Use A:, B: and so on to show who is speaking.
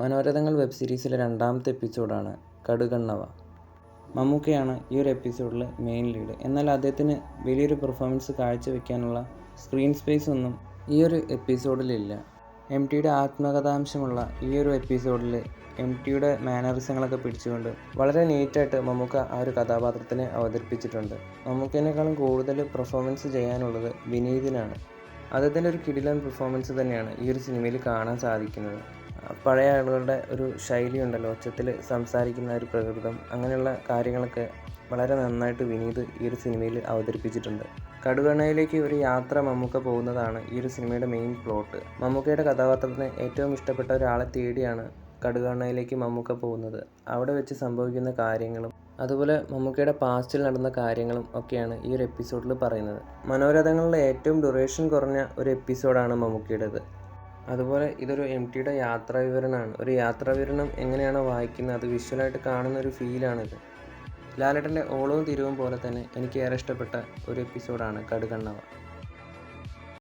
A: മനോരഥങ്ങൾ web സീരീസിലെ രണ്ടാമത്തെ എപ്പിസോഡാണ് കടുകണ്ണവ. മമ്മൂക്കയാണ് ഈ ഒരു എപ്പിസോഡിൽ മെയിൻ ലീഡ്. എന്നാൽ അദ്ദേഹത്തിന് വലിയൊരു പെർഫോമൻസ് കാഴ്ചവെക്കാനുള്ള സ്ക്രീൻ സ്പേസ് ഒന്നും ഈ ഒരു എപ്പിസോഡിലില്ല. MTയുടെ ആത്മകഥാംശമുള്ള ഈ ഒരു എപ്പിസോഡിൽ MTയുടെ മാനറിസങ്ങളൊക്കെ പിടിച്ചുകൊണ്ട് വളരെ നീറ്റായിട്ട് മമ്മൂക്ക ആ ഒരു കഥാപാത്രത്തിനെ അവതരിപ്പിച്ചിട്ടുണ്ട്. മമ്മൂക്കേനേക്കാളും കൂടുതൽ പെർഫോമൻസ് ചെയ്യാനുള്ളത് വിനീതിനാണ്. അദ്ദേഹത്തിൻ്റെ ഒരു കിടിലൻ പെർഫോമൻസ് തന്നെയാണ് ഈ ഒരു സിനിമയിൽ കാണാൻ സാധിക്കുന്നത്. പഴയ ആളുകളുടെ ഒരു ശൈലി ഉണ്ടല്ലോ, ഒച്ചത്തിൽ സംസാരിക്കുന്ന ഒരു പ്രകൃതം, അങ്ങനെയുള്ള കാര്യങ്ങളൊക്കെ വളരെ നന്നായിട്ട് വിനീത് ഈ ഒരു സിനിമയിൽ അവതരിപ്പിച്ചിട്ടുണ്ട്. കടുകണ്ണയിലേക്ക് ഒരു യാത്ര മമ്മൂക്ക പോകുന്നതാണ് ഈ ഒരു സിനിമയുടെ മെയിൻ പ്ലോട്ട്. മമ്മൂക്കയുടെ കഥാപാത്രത്തിന് ഏറ്റവും ഇഷ്ടപ്പെട്ട ഒരാളെ തേടിയാണ് കടുകണ്ണയിലേക്ക് മമ്മൂക്ക പോകുന്നത്. അവിടെ വെച്ച് സംഭവിക്കുന്ന കാര്യങ്ങളും അതുപോലെ മമ്മൂക്കയുടെ പാസ്റ്റിൽ നടന്ന കാര്യങ്ങളും ഒക്കെയാണ് ഈ ഒരു എപ്പിസോഡിൽ പറയുന്നത്. മനോരഥങ്ങളിലെ ഏറ്റവും ഡ്യൂറേഷൻ കുറഞ്ഞ ഒരു എപ്പിസോഡാണ് മമ്മൂക്കയുടേത്. അതുപോലെ ഇതൊരു MTയുടെ യാത്രാവിവരണമാണ്. ഒരു യാത്രാവിവരണം എങ്ങനെയാണോ വായിക്കുന്നത്, അത് വിഷ്വലായിട്ട് കാണുന്ന ഒരു ഫീലാണിത്. ലാലേട്ടൻ്റെ ഓളവും തിരിവും പോലെ തന്നെ എനിക്ക് ഏറെ ഇഷ്ടപ്പെട്ട ഒരു എപ്പിസോഡാണ് കടുകണ്ണവ.